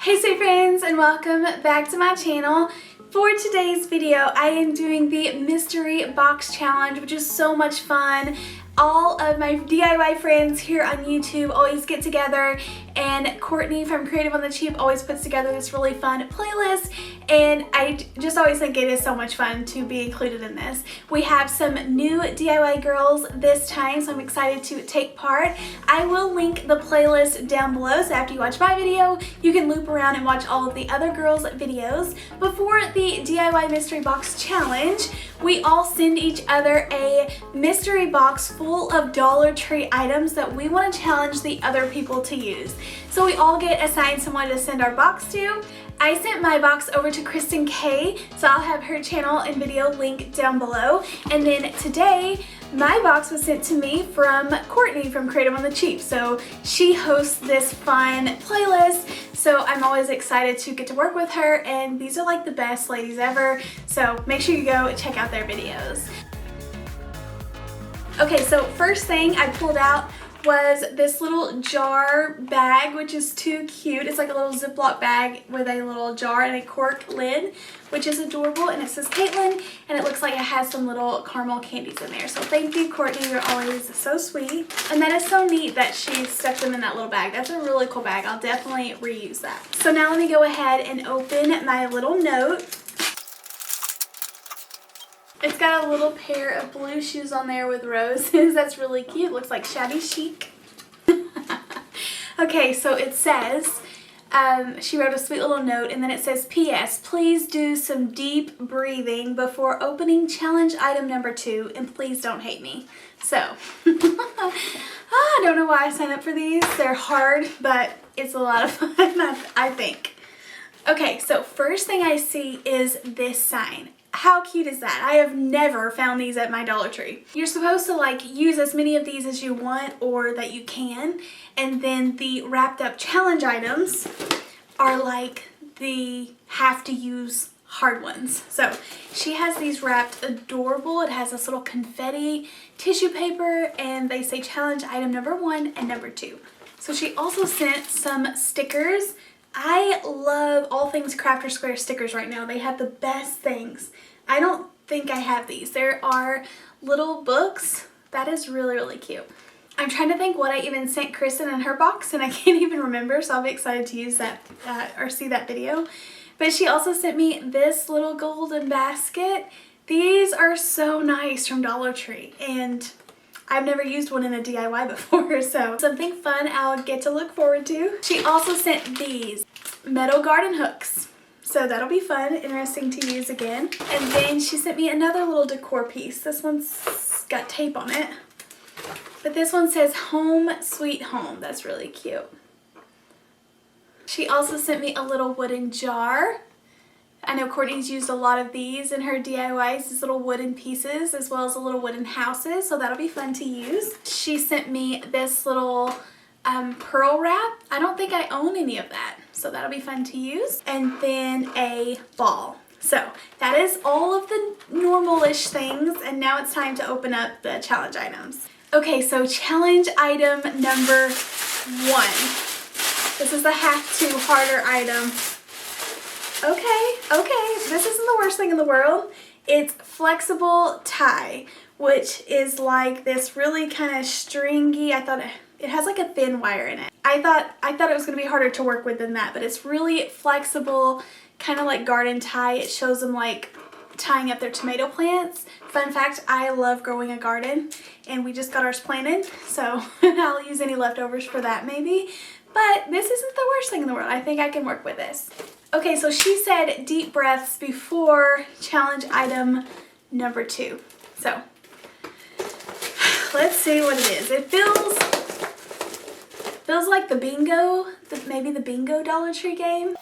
Hey sweet friends, and welcome back to my channel. For today's video, I am doing the mystery box challenge, which is so much fun. All of my DIY friends here on YouTube always get together, and Courtney from Creative on the Cheap always puts together this really fun playlist, and I just always think it is so much fun to be included in this. We have some new DIY girls this time, so I'm excited to take part. I will link the playlist down below, so after you watch my video, you can loop around and watch all of the other girls' videos. Before the DIY mystery box challenge, we all send each other a mystery box full of Dollar Tree items that we want to challenge the other people to use. So we all get assigned someone to send our box to. I sent my box over to Kristen K, so I'll have her channel and video link down below. And then today, my box was sent to me from Courtney from Creative on the Cheap. So she hosts this fun playlist, so I'm always excited to get to work with her, and these are like the best ladies ever. So make sure you go check out their videos. Okay, so first thing I pulled out was this little jar bag, which is too cute. It's like a little Ziploc bag with a little jar and a cork lid, which is adorable, and it says Katelyn, and it looks like it has some little caramel candies in there. So thank you, Courtney, you're always so sweet. And that is so neat that she stuck them in that little bag. That's a really cool bag. I'll definitely reuse that. So now let me go ahead and open my little note. It's got a little pair of blue shoes on there with roses. That's really cute. Looks like shabby chic. Okay, so it says, she wrote a sweet little note, and then it says, P.S. Please do some deep breathing before opening challenge item number 2, and please don't hate me. So, I don't know why I signed up for these. They're hard, but it's a lot of fun, I think. Okay, so first thing I see is this sign. How cute is that? I have never found these at my Dollar Tree. You're supposed to like use as many of these as you want or that you can, and then the wrapped up challenge items are like the have to use hard ones. So she has these wrapped adorable. It has this little confetti tissue paper, and they say challenge item number 1 and number 2. So she also sent some stickers. I love all things Crafter Square stickers right now. They have the best things. I don't think I have these. There are little books. That is really, really cute. I'm trying to think what I even sent Kristen in her box, and I can't even remember, so I'll be excited to use that or see that video. But she also sent me this little golden basket. These are so nice from Dollar Tree, and I've never used one in a DIY before, so something fun I'll get to look forward to. She also sent these metal garden hooks, so that'll be fun, interesting to use again. And then she sent me another little decor piece. This one's got tape on it, but this one says Home Sweet Home. That's really cute. She also sent me a little wooden jar. I know Courtney's used a lot of these in her DIYs, these little wooden pieces, as well as the little wooden houses, so that'll be fun to use. She sent me this little pearl wrap. I don't think I own any of that, so that'll be fun to use. And then a ball. So that is all of the normal-ish things, and now it's time to open up the challenge items. Okay, so challenge item number 1. This is the have to harder item. Okay, this isn't the worst thing in the world. It's flexible tie, which is like this really kind of stringy, I thought it has like a thin wire in it. I thought it was going to be harder to work with than that, but it's really flexible, kind of like garden tie. It shows them like tying up their tomato plants. Fun fact, I love growing a garden, and we just got ours planted, so I'll use any leftovers for that maybe. But this isn't the worst thing in the world. I think I can work with this. Okay, so she said deep breaths before challenge item number 2. So let's see what it is. It feels like the bingo, maybe the bingo Dollar Tree game.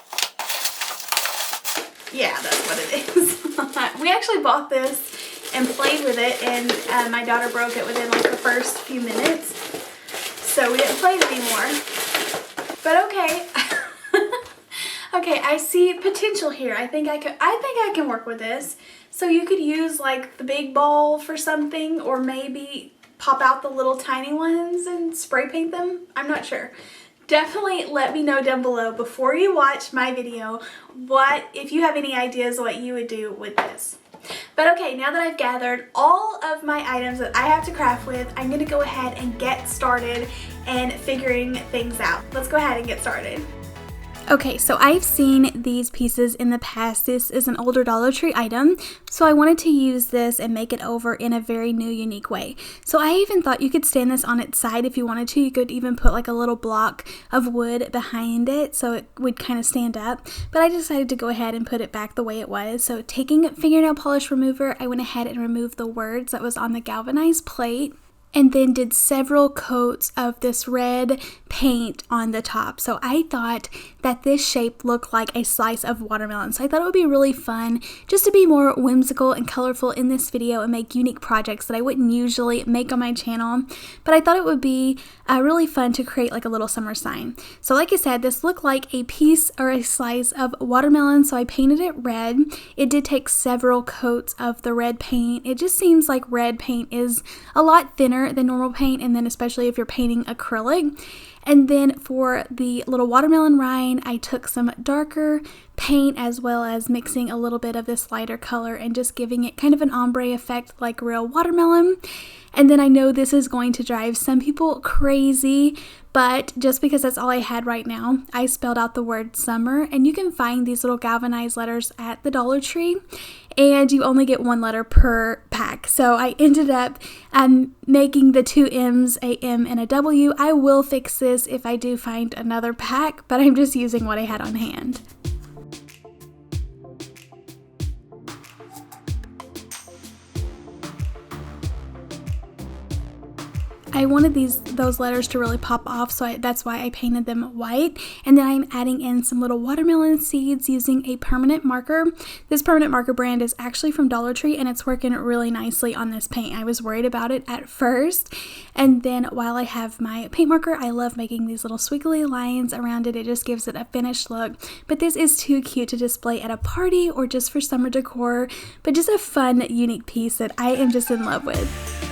Yeah, that's what it is. We actually bought this and played with it, and my daughter broke it within like the first few minutes, so we didn't play it anymore. But okay. Okay, I see potential here. I think I can work with this. So you could use like the big ball for something, or maybe pop out the little tiny ones and spray paint them. I'm not sure. Definitely let me know down below before you watch my video if you have any ideas what you would do with this. But okay, now that I've gathered all of my items that I have to craft with, I'm going to go ahead and get started and figuring things out. Let's go ahead and get started. Okay, so I've seen these pieces in the past. This is an older Dollar Tree item, so I wanted to use this and make it over in a very new, unique way. So I even thought you could stand this on its side if you wanted to. You could even put like a little block of wood behind it so it would kind of stand up, but I decided to go ahead and put it back the way it was. So taking fingernail polish remover, I went ahead and removed the words that was on the galvanized plate, and then did several coats of this red paint on the top. So I thought that this shape looked like a slice of watermelon. So I thought it would be really fun just to be more whimsical and colorful in this video and make unique projects that I wouldn't usually make on my channel. But I thought it would be really fun to create like a little summer sign. So like I said, this looked like a piece or a slice of watermelon, so I painted it red. It did take several coats of the red paint. It just seems like red paint is a lot thinner than normal paint, and then especially if you're painting acrylic. And then for the little watermelon rind, I took some darker paint as well as mixing a little bit of this lighter color and just giving it kind of an ombre effect like real watermelon. And then I know this is going to drive some people crazy, but just because that's all I had right now, I spelled out the word summer, and you can find these little galvanized letters at the Dollar Tree, and you only get one letter per pack. So I ended up making the two M's, a M and a W. I will fix this if I do find another pack, but I'm just using what I had on hand. I wanted those letters to really pop off, so that's why I painted them white. And then I'm adding in some little watermelon seeds using a permanent marker. This permanent marker brand is actually from Dollar Tree, and it's working really nicely on this paint. I was worried about it at first, and then while I have my paint marker, I love making these little squiggly lines around it. It just gives it a finished look. But this is too cute to display at a party or just for summer decor, but just a fun, unique piece that I am just in love with.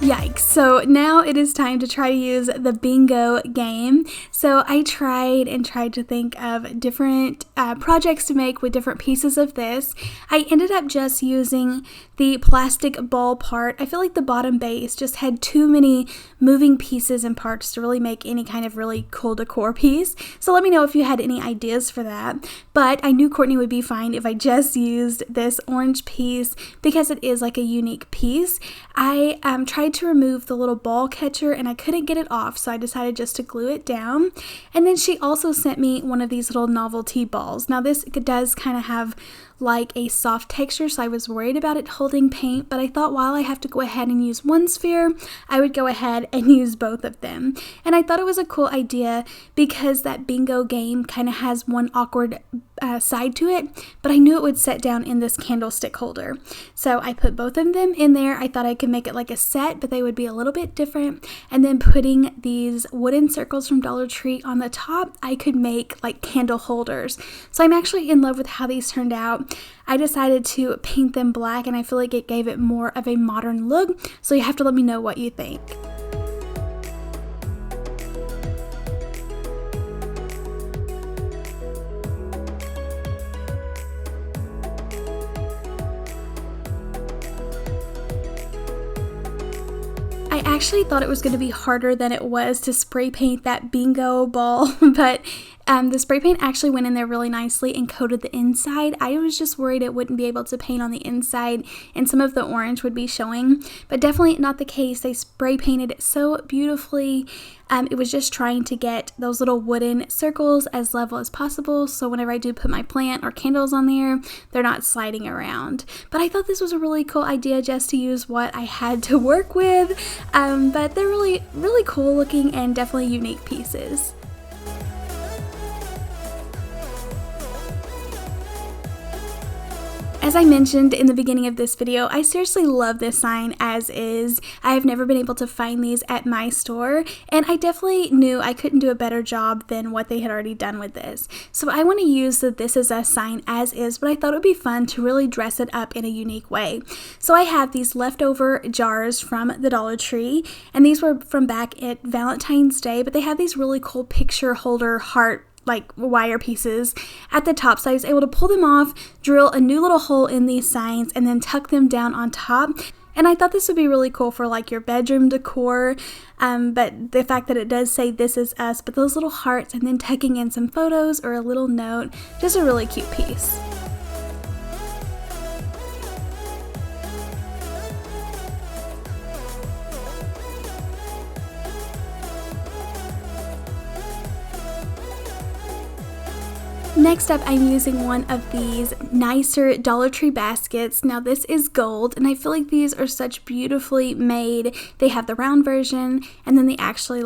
Yikes. So now it is time to try to use the bingo game. So I tried to think of different projects to make with different pieces of this. I ended up just using the plastic ball part. I feel like the bottom base just had too many moving pieces and parts to really make any kind of really cool decor piece. So let me know if you had any ideas for that. But I knew Courtney would be fine if I just used this orange piece because it is like a unique piece. I tried to remove the little ball catcher and I couldn't get it off, so I decided just to glue it down. And then she also sent me one of these little novelty balls. Now this does kind of have like a soft texture, so I was worried about it holding paint, but I thought while I have to go ahead and use one sphere, I would go ahead and use both of them. And I thought it was a cool idea because that bingo game kind of has one awkward side to it, but I knew it would set down in this candlestick holder. So I put both of them in there. I thought I could make it like a set, but they would be a little bit different. And then putting these wooden circles from Dollar Tree on the top, I could make like candle holders. So I'm actually in love with how these turned out. I decided to paint them black, and I feel like it gave it more of a modern look, so you have to let me know what you think. I actually thought it was going to be harder than it was to spray paint that bingo ball, but the spray paint actually went in there really nicely and coated the inside. I was just worried it wouldn't be able to paint on the inside and some of the orange would be showing, but definitely not the case. They spray painted it so beautifully. It was just trying to get those little wooden circles as level as possible, so whenever I do put my plant or candles on there, they're not sliding around. But I thought this was a really cool idea just to use what I had to work with, but they're really, really cool looking and definitely unique pieces. As As I mentioned in the beginning of this video, I seriously love this sign as is. I have never been able to find these at my store, and I definitely knew I couldn't do a better job than what they had already done with this. So I want to use the This Is Us sign as is, but I thought it would be fun to really dress it up in a unique way. So I have these leftover jars from the Dollar Tree, and these were from back at Valentine's Day, but they have these really cool picture holder heart like wire pieces at the top, so I was able to pull them off, drill a new little hole in these signs, and then tuck them down on top. And I thought this would be really cool for like your bedroom decor, but the fact that it does say This Is Us, but those little hearts and then tucking in some photos or a little note, just a really cute piece. Next up, I'm using one of these nicer Dollar Tree baskets. Now this is gold, and I feel like these are such beautifully made. They have the round version and then the actual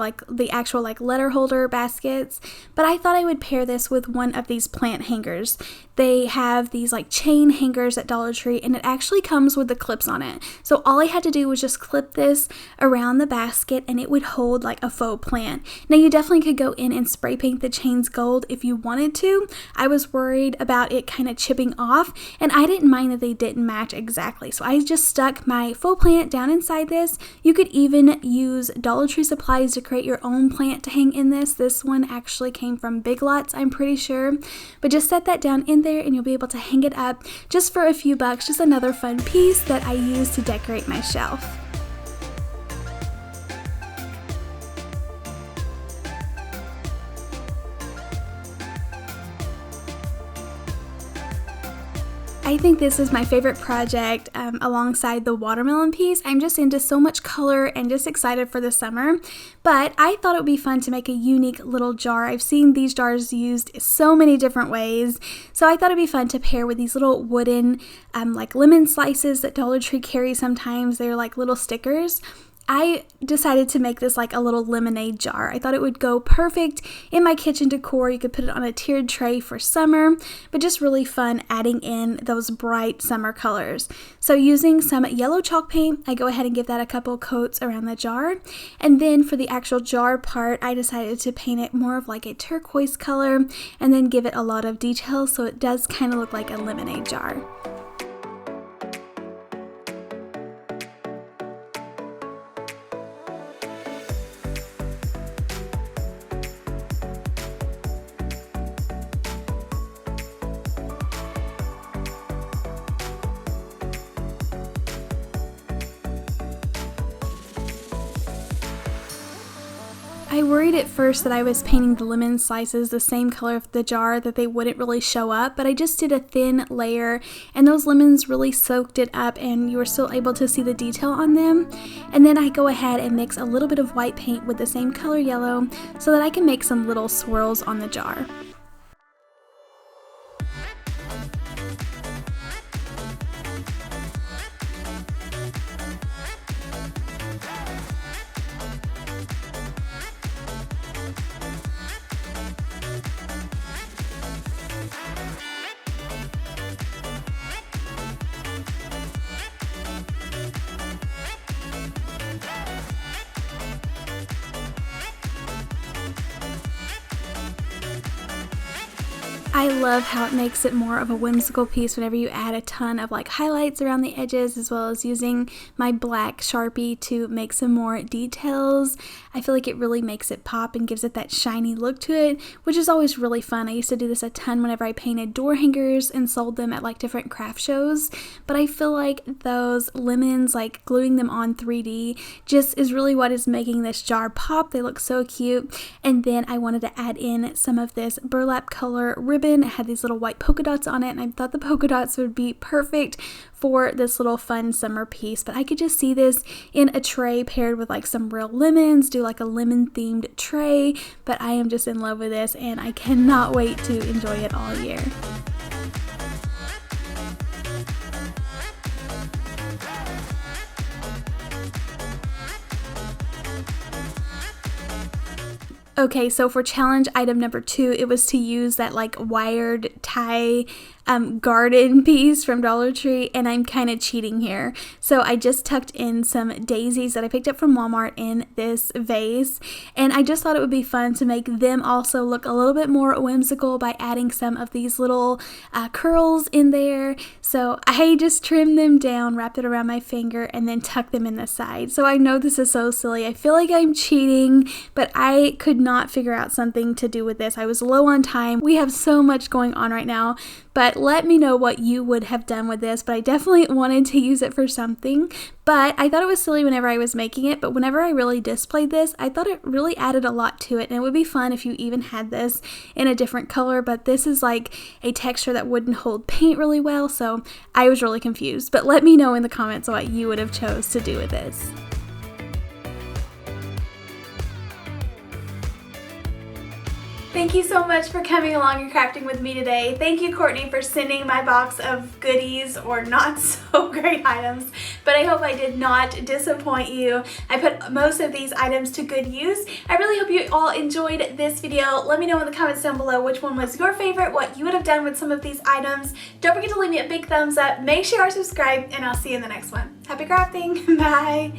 letter holder baskets. But I thought I would pair this with one of these plant hangers. They have these like chain hangers at Dollar Tree, and it actually comes with the clips on it. So all I had to do was just clip this around the basket and it would hold like a faux plant. Now you definitely could go in and spray paint the chains gold if you wanted to. I was worried about it kind of chipping off, and I didn't mind that they didn't match exactly. So I just stuck my faux plant down inside this. You could even use Dollar Tree supplies to create your own plant to hang in this. This one actually came from Big Lots, I'm pretty sure. But just set that down in there and you'll be able to hang it up just for a few bucks. Just another fun piece that I use to decorate my shelf. I think this is my favorite project alongside the watermelon piece. I'm just into so much color and just excited for the summer. But I thought it would be fun to make a unique little jar. I've seen these jars used so many different ways. So I thought it'd be fun to pair with these little wooden like lemon slices that Dollar Tree carries sometimes. They're like little stickers. I decided to make this like a little lemonade jar. I thought it would go perfect in my kitchen decor. You could put it on a tiered tray for summer, but just really fun adding in those bright summer colors. So using some yellow chalk paint, I go ahead and give that a couple coats around the jar. And then for the actual jar part, I decided to paint it more of like a turquoise color and then give it a lot of detail so it does kind of look like a lemonade jar. I worried at first that I was painting the lemon slices the same color of the jar, that they wouldn't really show up, but I just did a thin layer and those lemons really soaked it up and you were still able to see the detail on them. And then I go ahead and mix a little bit of white paint with the same color yellow so that I can make some little swirls on the jar. I love how it makes it more of a whimsical piece whenever you add a ton of like highlights around the edges, as well as using my black Sharpie to make some more details. I feel like it really makes it pop and gives it that shiny look to it, which is always really fun. I used to do this a ton whenever I painted door hangers and sold them at like different craft shows, but I feel like those lemons, like gluing them on 3D, just is really what is making this jar pop. They look so cute. And then I wanted to add in some of this burlap color ribbon. It had these little white polka dots on it, and I thought the polka dots would be perfect for this little fun summer piece. But I could just see this in a tray paired with like some real lemons, do like a lemon themed tray. But I am just in love with this and I cannot wait to enjoy it all year. Okay, so for challenge item number 2, it was to use that like wired tie garden piece from Dollar Tree, and I'm kind of cheating here. So I just tucked in some daisies that I picked up from Walmart in this vase, and I just thought it would be fun to make them also look a little bit more whimsical by adding some of these little curls in there. So I just trimmed them down, wrapped it around my finger, and then tucked them in the side. So I know this is so silly. I feel like I'm cheating, but I could not figure out something to do with this. I was low on time. We have so much going on right now, but let me know what you would have done with this. But I definitely wanted to use it for something, but I thought it was silly whenever I was making it. But whenever I really displayed this, I thought it really added a lot to it, and it would be fun if you even had this in a different color. But this is like a texture that wouldn't hold paint really well, so I was really confused. But let me know in the comments what you would have chose to do with this. Thank you so much for coming along and crafting with me today. Thank you, Courtney, for sending my box of goodies or not so great items, but I hope I did not disappoint you. I put most of these items to good use. I really hope you all enjoyed this video. Let me know in the comments down below which one was your favorite, what you would have done with some of these items. Don't forget to leave me a big thumbs up. Make sure you are subscribed, and I'll see you in the next one. Happy crafting. Bye.